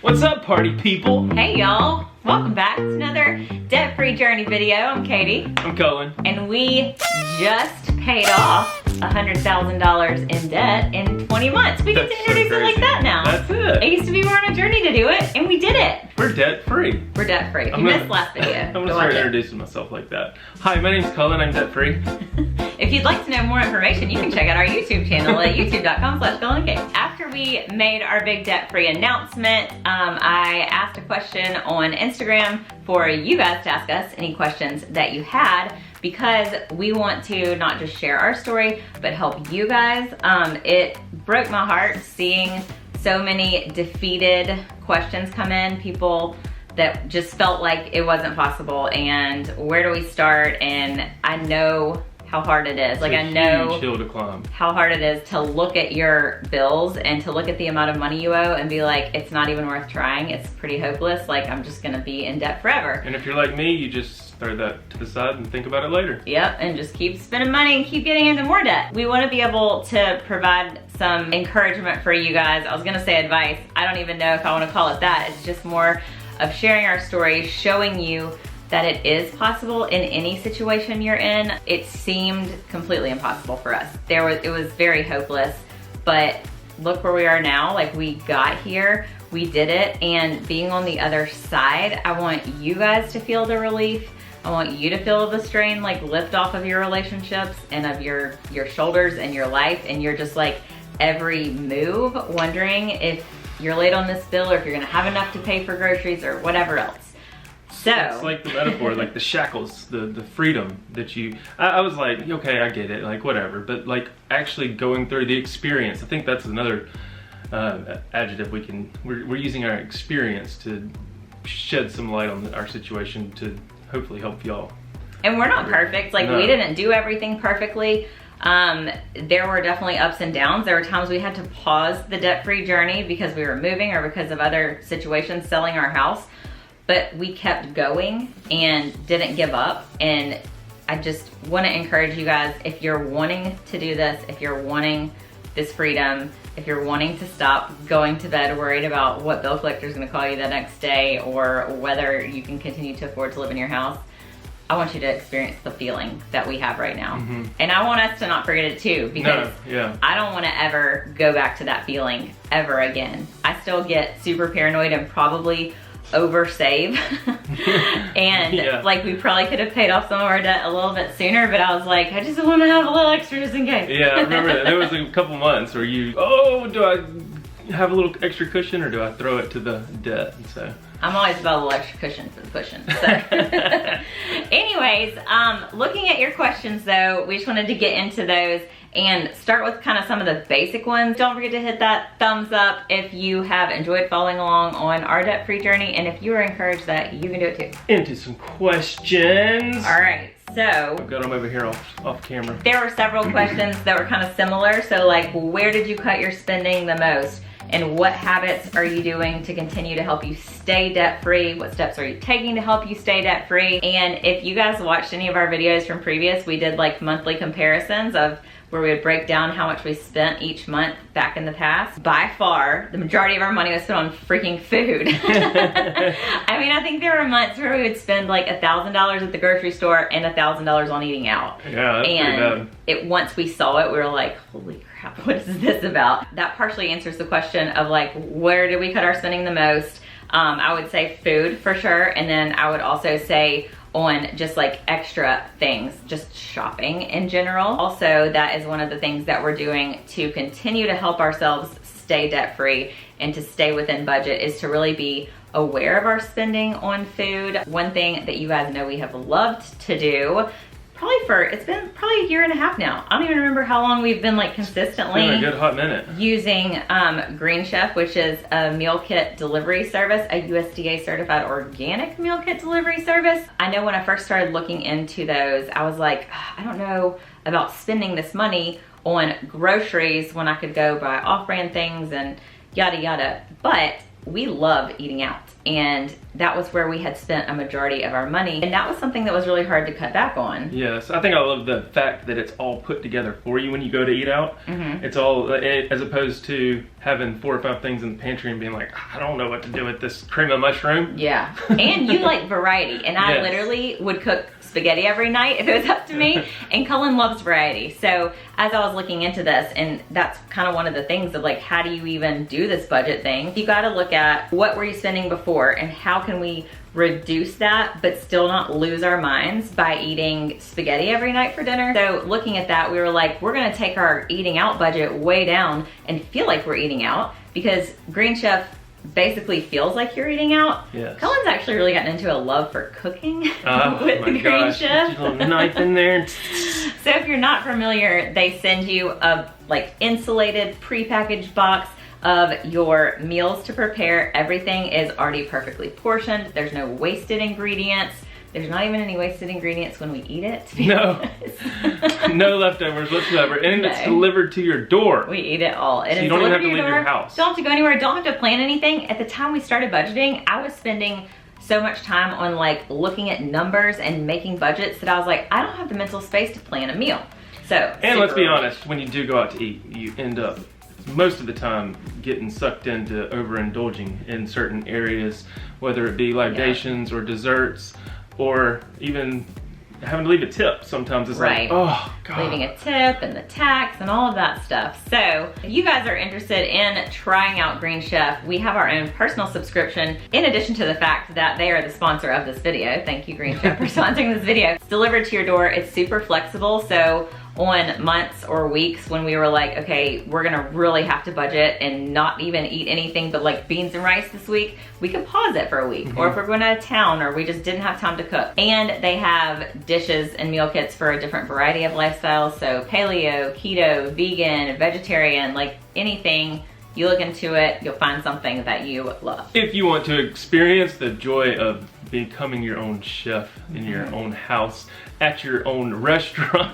What's up, party people? Hey y'all, welcome back to another debt-free journey video. I'm Katie. I'm Cullen. And we just paid off $100,000 in debt in 20 months. We get to introduce it like that now. That's it. It used to be we're on a journey to do it, and we did it. We're debt-free. We're debt-free. If you missed last video, I'm gonna go start watch it. introducing myself like that. Hi, my name's Cullen. I'm debt-free. If you'd like to know more information, you can check out our YouTube channel at youtube.com/CullenandKate. After we made our big debt-free announcement, I asked a question on Instagram for you guys to ask us any questions that you had, because we want to not just share our story, but help you guys. It broke my heart seeing so many defeated questions come in, people that just felt like it wasn't possible, and where do we start? And I know how hard it is. Like, I know huge hill to climb. how hard it is to look at your bills and to look at the amount of money you owe and be like, it's not even worth trying. It's pretty hopeless. Like, I'm just gonna be in debt forever. And if you're like me, you just throw that to the side and think about it later. Yep, and just keep spending money and keep getting into more debt. We want to be able to provide some encouragement for you guys. I was gonna say advice. I don't even know if I want to call it that. It's just more of sharing our story, showing you that it is possible in any situation you're in. It seemed completely impossible for us. It was very hopeless, but look where we are now. Like, we got here, we did it, and being on the other side, I want you guys to feel the relief. I want you to feel the strain, like, lift off of your relationships and of your shoulders and your life, and you're just like every move wondering if you're late on this bill or if you're gonna have enough to pay for groceries or whatever else. So it's like the metaphor, like the shackles, the freedom that I was like, okay, I get it, like whatever, but like actually going through the experience, I think that's another adjective we're using our experience to shed some light on our situation to hopefully help y'all. And we're not perfect, like No. we didn't do everything perfectly. There were definitely ups and downs. There were times we had to pause the debt-free journey because we were moving or because of other situations, selling our house. But we kept going and didn't give up. And I just want to encourage you guys, if you're wanting to do this, if you're wanting this freedom, if you're wanting to stop going to bed worried about what bill collector is going to call you the next day or whether you can continue to afford to live in your house, I want you to experience the feeling that we have right now. Mm-hmm. And I want us to not forget it too, because I don't want to ever go back to that feeling ever again. I still get super paranoid and probably oversave. And like, we probably could have paid off some of our debt a little bit sooner, but I was like, I just want to have a little extra just in case. Yeah, I remember that. There was a couple months where do I have a little extra cushion or do I throw it to the debt? And so I'm always about a little extra cushion for the pushing. So. Anyways, looking at your questions though, we just wanted to get into those and start with kind of some of the basic ones. Don't forget to hit that thumbs up if you have enjoyed following along on our debt-free journey, and if you are encouraged that you can do it too. into some questions. All right, so I've got them over here off camera. there were several questions that were kind of similar. So like, where did you cut your spending the most? And what habits are you doing to continue to help you stay debt-free? What steps are you taking to help you stay debt-free? And if you guys watched any of our videos from previous, we did like monthly comparisons of where we would break down how much we spent each month back in the past. By far, the majority of our money was spent on freaking food. I mean, I think there were months where we would spend like $1,000 at the grocery store and $1,000 on eating out. Yeah, that's And pretty bad. once we saw it, we were like, holy crap, what is this about? That partially answers the question of like, where did we cut our spending the most? I would say food for sure. And then I would also say on just like extra things, just shopping in general. Also, that is one of the things that we're doing to continue to help ourselves stay debt-free and to stay within budget, is to really be aware of our spending on food. One thing that you guys know we have loved to do, it's been probably a year and a half now. I don't even remember how long we've been like consistently It's been a good hot minute. using Green Chef, which is a meal kit delivery service, a USDA certified organic meal kit delivery service. I know when I first started looking into those, I was like, I don't know about spending this money on groceries when I could go buy off-brand things and yada yada. But we love eating out. and that was where we had spent a majority of our money, and that was something that was really hard to cut back on. Yes, I think I love the fact that it's all put together for you when you go to eat out. It's all, as opposed to having 4 or 5 things in the pantry and being like, I don't know what to do with this cream of mushroom. Yeah, and you like variety, and I literally would cook spaghetti every night if it was up to me, and Cullen loves variety. So as I was looking into this, and that's kind of one of the things of like, how do you even do this budget thing? You got to look at what were you spending before, and how can we reduce that but still not lose our minds by eating spaghetti every night for dinner. So looking at that, we were like, we're gonna take our eating out budget way down and feel like we're eating out, because Green Chef basically feels like you're eating out. Yes. Cullen's actually really gotten into a love for cooking with the Green gosh. Chef. Put your little knife in there. So if you're not familiar, they send you a like insulated prepackaged box of your meals to prepare. Everything is already perfectly portioned. There's no wasted ingredients. There's not even any wasted ingredients when we eat it. No. No leftovers whatsoever. And it's delivered to your door. We eat it all. So you don't even have to leave your house. Don't have to go anywhere. Don't have to plan anything. At the time we started budgeting, I was spending so much time on like looking at numbers and making budgets that I was like, I don't have the mental space to plan a meal. So. And let's be honest, when you do go out to eat, you end up most of the time getting sucked into overindulging in certain areas, whether it be libations or desserts, or even having to leave a tip. Sometimes it's like, oh God. Leaving a tip and the tax and all of that stuff. So if you guys are interested in trying out Green Chef, we have our own personal subscription, in addition to the fact that they are the sponsor of this video. Thank you, Green Chef, for sponsoring this video. It's delivered to your door. It's super flexible. So on months or weeks when we were like, okay, we're gonna really have to budget and not even eat anything but like beans and rice this week, we could pause it for a week. Or if we're going out of town, or we just didn't have time to cook. And they have dishes and meal kits for a different variety of lifestyles. So paleo, keto, vegan, vegetarian, like anything. You look into it, you'll find something that you love. If you want to experience the joy of becoming your own chef in your own house, at your own restaurant,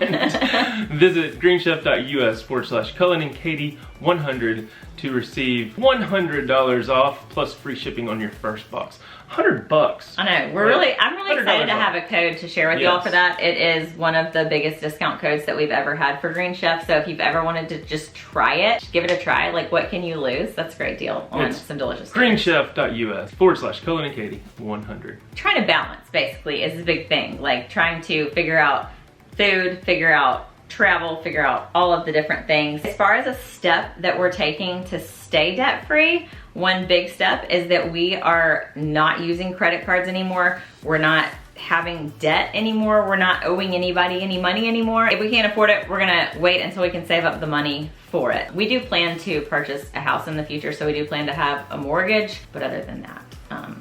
visit greenchef.us/CullenandKatie100 to receive $100 off plus free shipping on your first box. $100. I know, I'm really excited to have a code to share with y'all for that. It is one of the biggest discount codes that we've ever had for Green Chef. So if you've ever wanted to just try it, give it a try. Like, what can you lose? That's a great deal on some delicious food. greenchef.us/CullenandKatie100. Trying to balance, basically, is the big thing. Like, trying to figure out food, figure out travel, figure out all of the different things. As far as a step that we're taking to stay debt-free, one big step is that we are not using credit cards anymore. We're not having debt anymore. We're not owing anybody any money anymore. If we can't afford it, we're gonna wait until we can save up the money for it. We do plan to purchase a house in the future, so we do plan to have a mortgage, but other than that,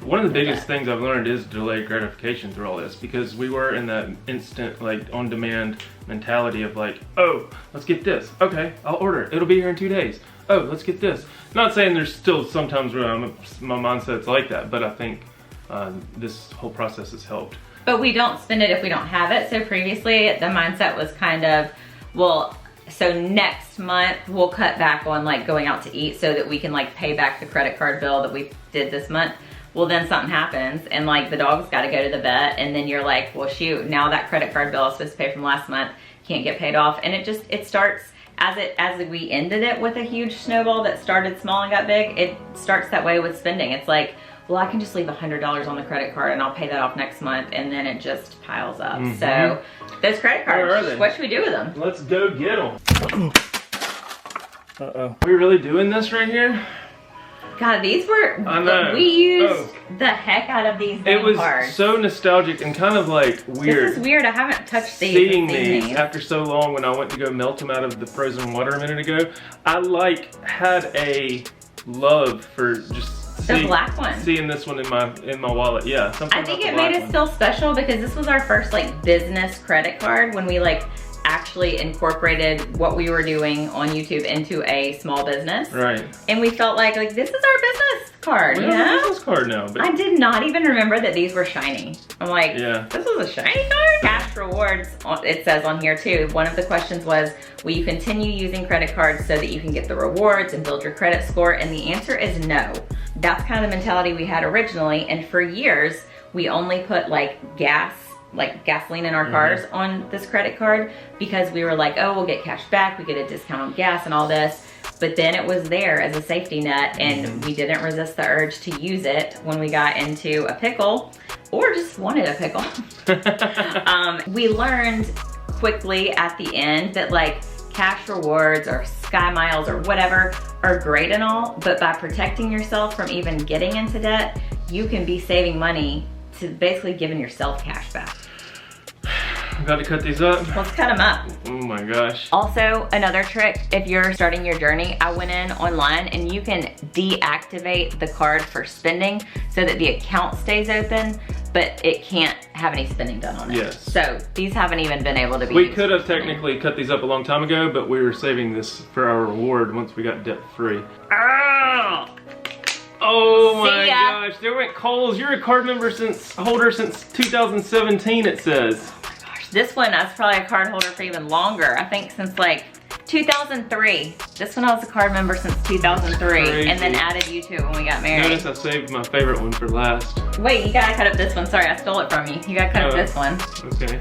one of the biggest things I've learned is delayed gratification through all this, because we were in that instant, like, on-demand mentality of like, oh, let's get this. Okay, I'll order it. It'll be here in 2 days. Oh, let's get this. Not saying there's still sometimes where my mindset's like that, but I think this whole process has helped. But we don't spend it if we don't have it. So previously, the mindset was kind of, well, so next month we'll cut back on like going out to eat so that we can like pay back the credit card bill that we did this month. Well, then something happens and like the dog's got to go to the vet, and then you're like, well, shoot, now that credit card bill I was supposed to pay from last month can't get paid off, and it starts as we ended it with a huge snowball that started small and got big. It starts that way with spending. It's like, well, I can just leave $100 on the credit card and I'll pay that off next month, and then it just piles up. So those credit cards, what should we do with them? Let's go get them. Uh-oh. Are we really doing this right here? God, these were, we used the heck out of these It was cards. So nostalgic and kind of like weird. This is weird, I haven't touched these. Seeing these after so long when I went to go melt them out of the frozen water a minute ago. I like had a love for just the black one. Seeing this one in my wallet, yeah. I think it made it still special because this was our first like business credit card when we like actually incorporated what we were doing on YouTube into a small business. Right. And we felt like this is our business card, We you have a know? business card now. But I did not even remember that these were shiny. I'm like, Yeah. this is a shiny card? Cash rewards, it says on here too. One of the questions was, will you continue using credit cards so that you can get the rewards and build your credit score? And the answer is no. That's kind of the mentality we had originally. And for years, we only put like gasoline in our cars on this credit card because we were like, oh, we'll get cash back, we get a discount on gas and all this. But then it was there as a safety net, and we didn't resist the urge to use it when we got into a pickle or just wanted a pickle. We learned quickly at the end that like cash rewards or Sky Miles or whatever are great and all, but by protecting yourself from even getting into debt, you can be saving money to basically giving yourself cash back. Got to cut these up. Let's cut them up. Oh my gosh. Also, another trick, if you're starting your journey, I went in online and you can deactivate the card for spending so that the account stays open, but it can't have any spending done on it. Yes. So these haven't even been able to be We used. could have technically cut these up a long time ago, but we were saving this for our reward once we got debt free. Oh, Oh my See ya. gosh, there went Kohl's. You're a card holder since 2017, it says. gosh, this one, I was probably a card holder for even longer. I think since like 2003. This one I was a card member since 2003 and then added you to it when we got married. Notice I saved my favorite one for last. Wait, you gotta cut up this one. Sorry, I stole it from you. You gotta cut up this one. Okay.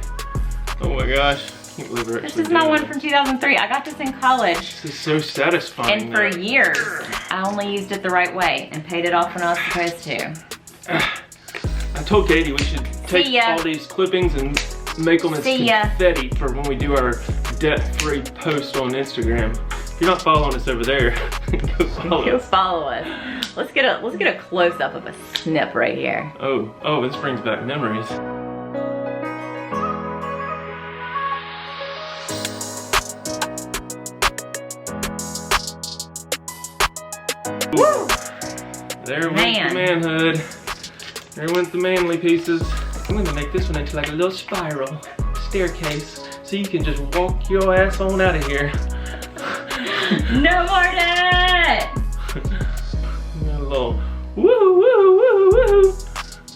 Oh my gosh. I can't believe we're This actually is my doing one it. from 2003. I got this in college. This is so satisfying. And for though. years, I only used it the right way and paid it off when I was supposed to. I told Katie we should take ya. all these clippings and make them as See ya. confetti for when we do our debt-free post on Instagram. If you're not following us over there, go follow Go us. follow us. Let's get a close up of a snip right here. Oh, this brings back memories. Woo! There went Man. the manhood. There went the manly pieces. I'm gonna make this one into like a little spiral staircase so you can just walk your ass on out of here. No more debt! A little woo woo woo woo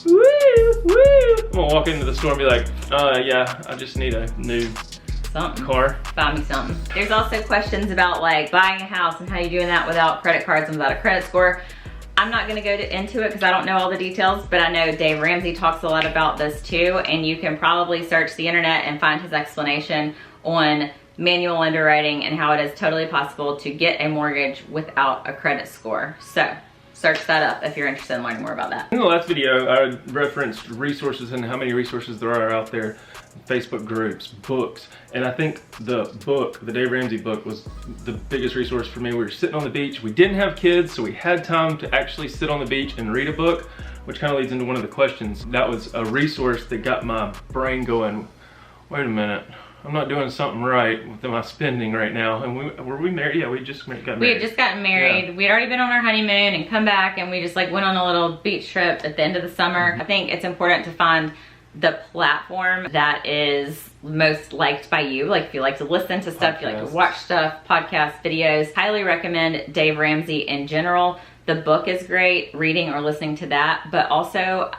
woo woo. I'm gonna walk into the store and be like, yeah, I just need a new Something. car. Buy me something. There's also questions about like buying a house and how you doing that without credit cards and without a credit score. I'm not gonna go into it because I don't know all the details, but I know Dave Ramsey talks a lot about this too, and you can probably search the internet and find his explanation on manual underwriting and how it is totally possible to get a mortgage without a credit score. So search that up if you're interested in learning more about that. In the last video, I referenced resources and how many resources there are out there. Facebook groups, books, and I think the book, the Dave Ramsey book, was the biggest resource for me. We were sitting on the beach. We didn't have kids, so we had time to actually sit on the beach and read a book, which kind of leads into one of the questions. That was a resource that got my brain going, wait a minute, I'm not doing something right with my spending right now. And were we married? Yeah, we just got married. We had just gotten married. Yeah. We had already been on our honeymoon and come back, and we just like went on a little beach trip at the end of the summer. I think it's important to find the platform that is most liked by you. Like if you like to listen to stuff, you like to Podcasts. watch stuff, podcasts, videos. Highly recommend Dave Ramsey in general. The book is great, reading or listening to that. But also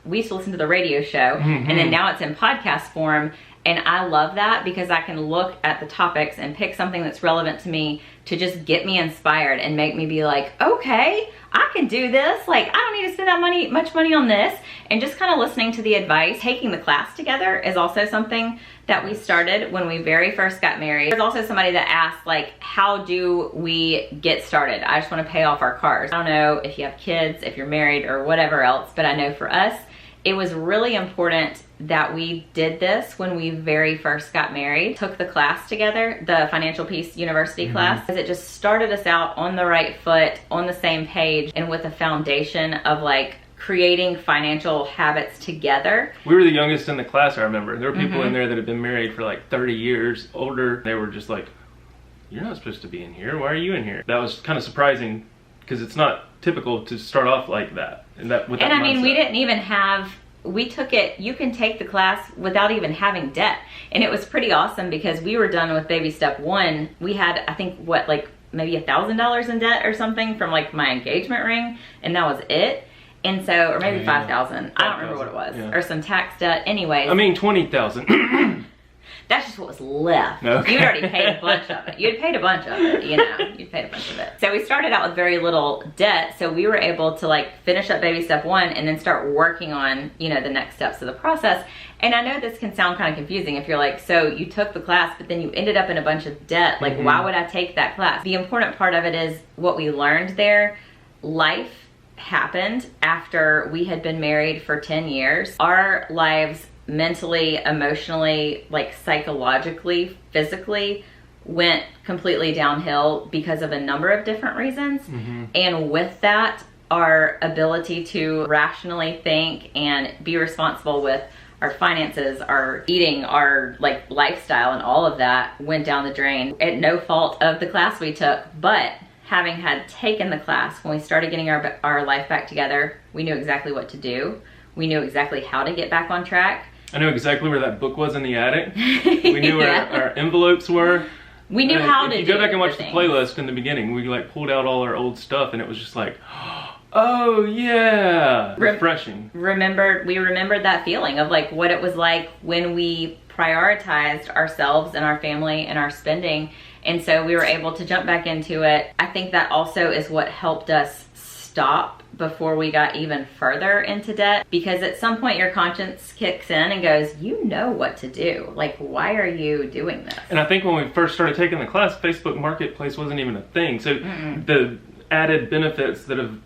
we used to listen to the radio show, and then now it's in podcast form. And I love that because I can look at the topics and pick something that's relevant to me to just get me inspired and make me be like, okay, I can do this. Like, I don't need to spend that much money on this. And just kind of listening to the advice, taking the class together is also something that we started when we very first got married. There's also somebody that asked, like, how do we get started? I just want to pay off our cars. I don't know if you have kids, if you're married or whatever else, but I know for us, it was really important that we did this when we very first got married, took the class together, the Financial Peace University class, because it just started us out on the right foot, on the same page, and with a foundation of like creating financial habits together. We were the youngest in the class, I remember. There were people in there that had been married for like 30 years, older. They were just like, you're not supposed to be in here. Why are you in here? That was kind of surprising because it's not typical to start off like that. And I mean, we didn't even have, we took it, you can take the class without even having debt. And it was pretty awesome because we were done with baby step one. We had, I think, what, like maybe $1,000 in debt or something from like my engagement ring, and that was it. And so, or maybe 5,000. I don't remember what it was. Yeah. Or some tax debt. Anyways. I mean, 20,000. That's just what was left. Okay. You'd already paid a bunch of it. You'd paid a bunch of it, you know. You'd paid a bunch of it. So we started out with very little debt. So we were able to like finish up baby step 1 and then start working on, you know, the next steps of the process. And I know this can sound kind of confusing if you're like, so you took the class, but then you ended up in a bunch of debt. Like, why would I take that class? The important part of it is what we learned there. Life happened after we had been married for 10 years. Our lives mentally, emotionally, like psychologically, physically went completely downhill because of a number of different reasons. And with that, our ability to rationally think and be responsible with our finances, our eating, our like lifestyle and all of that went down the drain at no fault of the class we took. But having had taken the class, when we started getting our life back together, we knew exactly what to do. We knew exactly how to get back on track. I knew exactly where that book was in the attic. We knew where our envelopes were. We knew how to do it. If you go back and watch the playlist in the beginning, we like pulled out all our old stuff and it was just like, oh yeah, refreshing. We remembered that feeling of like what it was like when we prioritized ourselves and our family and our spending. And so we were able to jump back into it. I think that also is what helped us stop before we got even further into debt, because at some point your conscience kicks in and goes, you know what to do. Like, why are you doing this? And I think when we first started taking the class, Facebook Marketplace wasn't even a thing. So the added benefits that have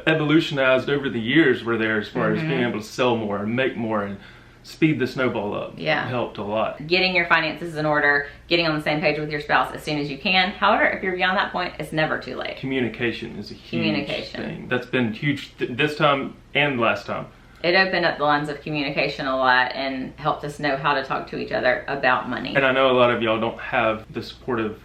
evolutionized over the years were there as far as being able to sell more and make more and speed the snowball up. Yeah. It helped a lot. Getting your finances in order, getting on the same page with your spouse as soon as you can. However, if you're beyond that point, it's never too late. Communication is a huge thing. That's been huge this time and last time. It opened up the lines of communication a lot and helped us know how to talk to each other about money. And I know a lot of y'all don't have the supportive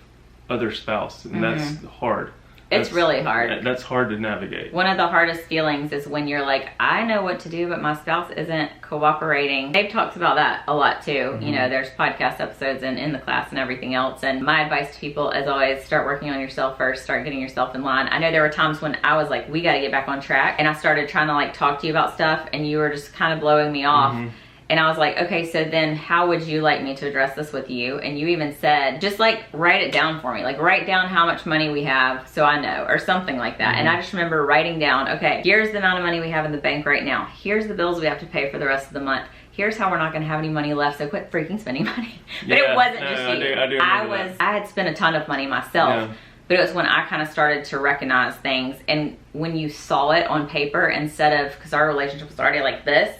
other spouse, and that's hard. It's really hard. That's hard to navigate. One of the hardest feelings is when you're like, I know what to do, but my spouse isn't cooperating. Dave talks about that a lot too. You know, there's podcast episodes and in the class and everything else. And my advice to people is always start working on yourself first, start getting yourself in line. I know there were times when I was like, we got to get back on track. And I started trying to like talk to you about stuff and you were just kind of blowing me off. And I was like, okay, so then how would you like me to address this with you? And you even said, just like write it down for me. Like write down how much money we have so I know, or something like that. And I just remember writing down, okay, here's the amount of money we have in the bank right now. Here's the bills we have to pay for the rest of the month. Here's how we're not gonna have any money left, so quit freaking spending money. But it wasn't just you. I had spent a ton of money myself. But it was when I kind of started to recognize things, and when you saw it on paper instead of, because our relationship was already like this,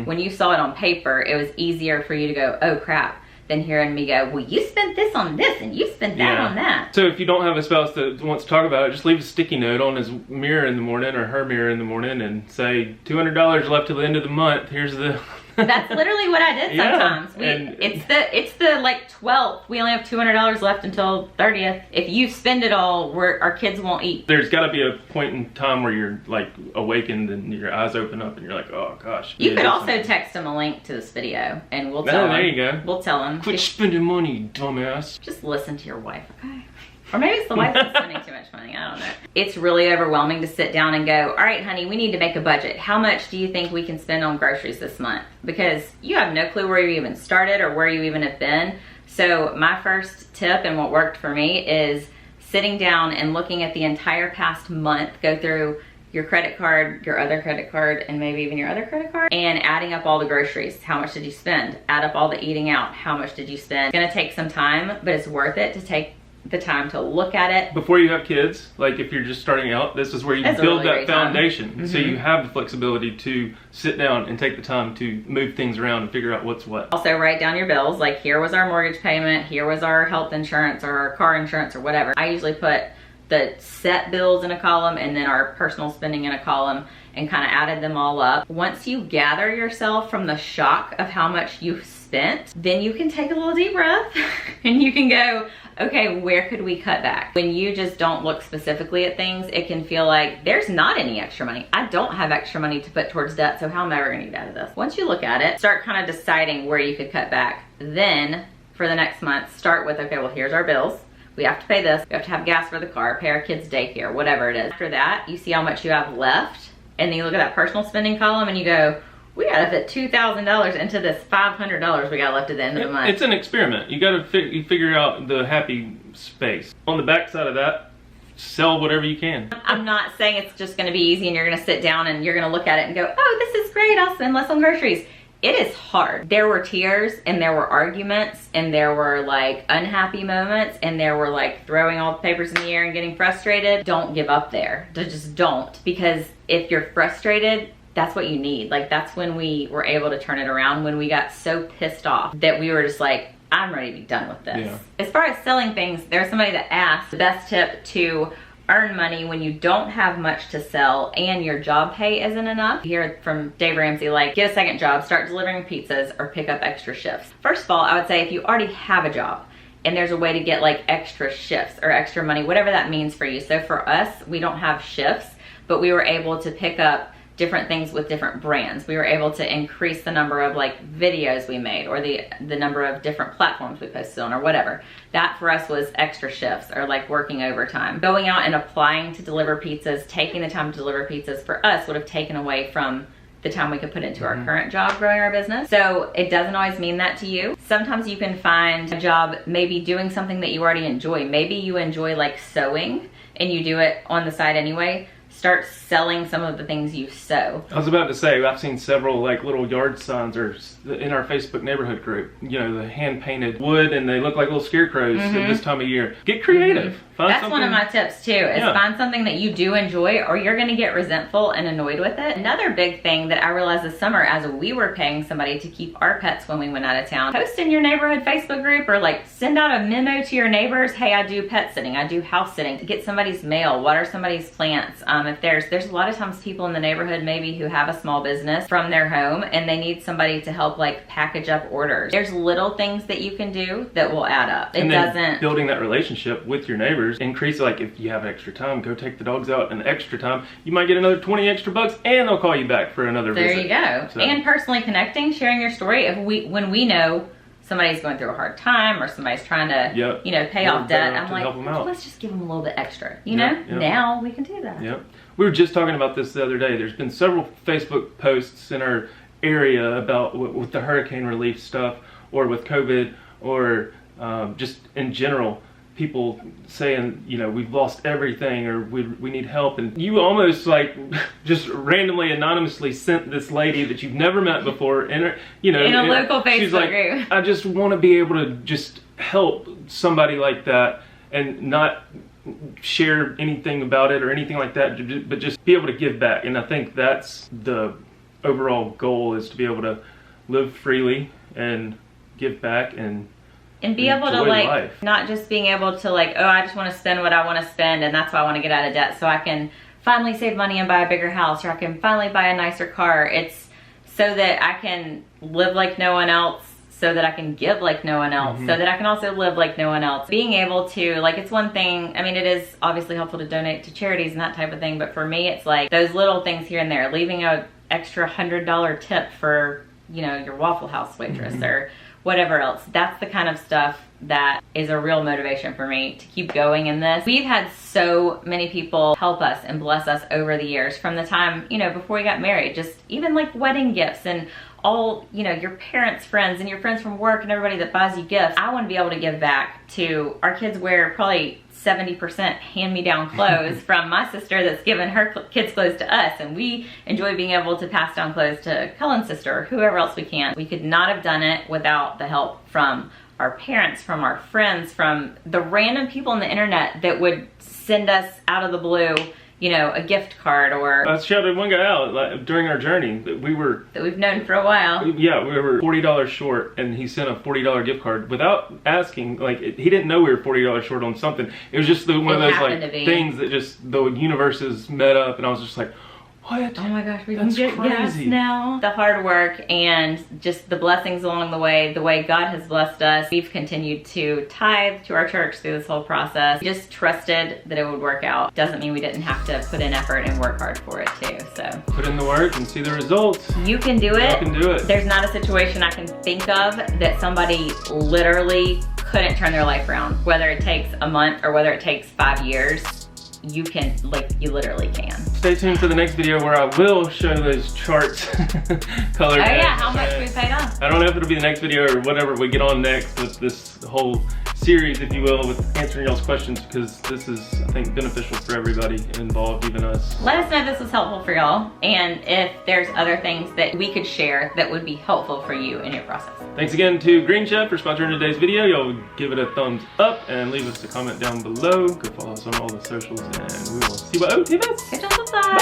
when you saw it on paper, it was easier for you to go, oh crap, than hearing me go, well, you spent this on this and you spent that on that. So if you don't have a spouse that wants to talk about it, just leave a sticky note on his mirror in the morning or her mirror in the morning and say, $200 left till the end of the month. Here's the... That's literally what I did sometimes. It's the like 12th. We only have $200 left until 30th. If you spend it all, our kids won't eat. There's got to be a point in time where you're like awakened and your eyes open up and you're like, oh gosh. You could also text them a link to this video and we'll tell them. There you go. We'll tell them. Quit spending money, dumbass. Just listen to your wife, okay? Or maybe it's the wife that's spending too much money. I don't know. It's really overwhelming to sit down and go, all right, honey, we need to make a budget. How much do you think we can spend on groceries this month? Because you have no clue where you even started or where you even have been. So my first tip and what worked for me is sitting down and looking at the entire past month, go through your credit card, your other credit card, and maybe even your other credit card, and adding up all the groceries. How much did you spend? Add up all the eating out. How much did you spend? It's gonna take some time, but it's worth it to take the time to look at it. Before you have kids, like if you're just starting out, this is where you build that foundation. So you have the flexibility to sit down and take the time to move things around and figure out what's what. Also write down your bills, like here was our mortgage payment, here was our health insurance or our car insurance or whatever. I usually put the set bills in a column and then our personal spending in a column and kind of added them all up. Once you gather yourself from the shock of how much you've spent, then you can take a little deep breath and you can go, okay, where could we cut back? When you just don't look specifically at things, it can feel like there's not any extra money. I don't have extra money to put towards debt, so how am I ever gonna get out of this? Once you look at it, start kind of deciding where you could cut back. Then for the next month, start with, okay, well, here's our bills. we have to pay this, we have to have gas for the car, pay our kids daycare, whatever it is. After that, you see how much you have left, and then you look at that personal spending column and you go, we gotta fit $2,000 into this $500 we got left at the end of the month. It's an experiment. You gotta figure out the happy space. On the back side of that, sell whatever you can. I'm not saying it's just gonna be easy and you're gonna sit down and you're gonna look at it and go, oh, this is great, I'll spend less on groceries. It is hard. There were tears and there were arguments and there were like unhappy moments and there were like throwing all the papers in the air and getting frustrated. Don't give up there. Just don't, because if you're frustrated, that's what you need. Like, that's when we were able to turn it around, when we got so pissed off that we were just like, I'm ready to be done with this. Yeah. As far as selling things, there's somebody that asked the best tip to earn money when you don't have much to sell and your job pay isn't enough. You hear it from Dave Ramsey, like, get a second job, start delivering pizzas, or pick up extra shifts. First of all, I would say if you already have a job and there's a way to get like extra shifts or extra money, whatever that means for you. So for us, we don't have shifts, but we were able to pick up different things with different brands. We were able to increase the number of like videos we made, or the number of different platforms we posted on, or whatever. That for us was extra shifts, or like working overtime. Going out and applying to deliver pizzas, taking the time to deliver pizzas for us would have taken away from the time we could put into our current job growing our business. So it doesn't always mean that to you. Sometimes you can find a job maybe doing something that you already enjoy. Maybe you enjoy like sewing and you do it on the side anyway. Start selling some of the things you sew. I was about to say, I've seen several like little yard signs or in our Facebook neighborhood group, you know, the hand painted wood, and they look like little scarecrows at this time of year. Get creative. Find That's one of my tips too, is find something that you do enjoy, or you're gonna get resentful and annoyed with it. Another big thing that I realized this summer, as we were paying somebody to keep our pets when we went out of town, post in your neighborhood Facebook group, or like send out a memo to your neighbors, hey, I do pet sitting, I do house sitting. Get somebody's mail, water somebody's plants. If there's a lot of times people in the neighborhood maybe who have a small business from their home and they need somebody to help like package up orders. There's little things that you can do that will add up. It doesn't. Building that relationship with your neighbors, increase, like if you have extra time, go take the dogs out an extra time. You might get another 20 extra bucks and they'll call you back for another visit. There you go. So. And personally connecting, sharing your story. When we know somebody's going through a hard time or somebody's trying to, you know, pay off debt, I'm like, let's just give them a little bit extra. You know, now we can do that. Yep. We were just talking about this the other day. There's been several Facebook posts in our area about with the hurricane relief stuff, or with COVID, or just in general, people saying, you know, we've lost everything, or we need help. And you almost like just randomly, anonymously sent this lady that you've never met before in a, you know, in a local Facebook group. I just want to be able to just help somebody like that and not share anything about it or anything like that, but just be able to give back. And I think that's the overall goal, is to be able to live freely and give back and be able to like life. Not just being able to like, oh, I just want to spend what I want to spend and that's why I want to get out of debt so I can finally save money and buy a bigger house, or I can finally buy a nicer car. It's so that I can live like no one else, so that I can give like no one else, so that I can also live like no one else. Being able to, like, it's one thing, I mean, it is obviously helpful to donate to charities and that type of thing, but for me, it's like those little things here and there, leaving an extra $100 tip for, you know, your Waffle House waitress or whatever else. That's the kind of stuff that is a real motivation for me to keep going in this. We've had so many people help us and bless us over the years, from the time, you know, before we got married, just even like wedding gifts and all, you know, your parents' friends and your friends from work and everybody that buys you gifts. I want to be able to give back to, our kids wear probably 70% hand-me-down clothes from my sister that's given her kids' clothes to us, and we enjoy being able to pass down clothes to Cullen's sister or whoever else we can. We could not have done it without the help from our parents, from our friends, from the random people on the internet that would send us out of the blue, you know, a gift card. Or I shouted one guy out like, during our journey that we've known for a while. Yeah, we were $40 short, and he sent a $40 gift card without asking. Like, he didn't know we were $40 short on something. It was just one of those like things that just the universes met up, and I was just like, what? Oh my gosh, we can get gas now. The hard work and just the blessings along the way God has blessed us. We've continued to tithe to our church through this whole process. We just trusted that it would work out. Doesn't mean we didn't have to put in effort and work hard for it too, so. Put in the work and see the results. You can do it. You can do it. There's not a situation I can think of that somebody literally couldn't turn their life around. Whether it takes a month or whether it takes 5 years, you can, like, you literally can. Stay tuned for the next video where I will show those charts colored. Oh yeah, how much we paid off. I don't know if it'll be the next video or whatever we get on next with this whole series, if you will, with answering y'all's questions, because this is, I think, beneficial for everybody involved, even us. Let us know if this was helpful for y'all, and if there's other things that we could share that would be helpful for you in your process. Thanks again to Green Chef for sponsoring today's video. Y'all give it a thumbs up and leave us a comment down below. Go follow us on all the socials, and we will see what OT does. Catch you on the side.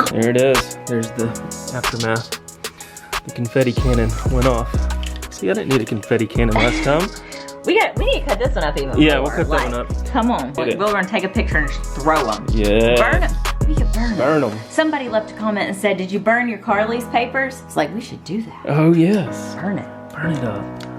Bye. There it is. There's the aftermath. The confetti cannon went off. See, I didn't need a confetti cannon last time. We need to cut this one up even more. Yeah, we'll cut that one up. Come on. We're going to take a picture and just throw them. Yeah. Burn them. We could burn them. Burn them. Somebody left a comment and said, did you burn your car lease papers? It's like, we should do that. Oh, yes. Burn it. Burn it up.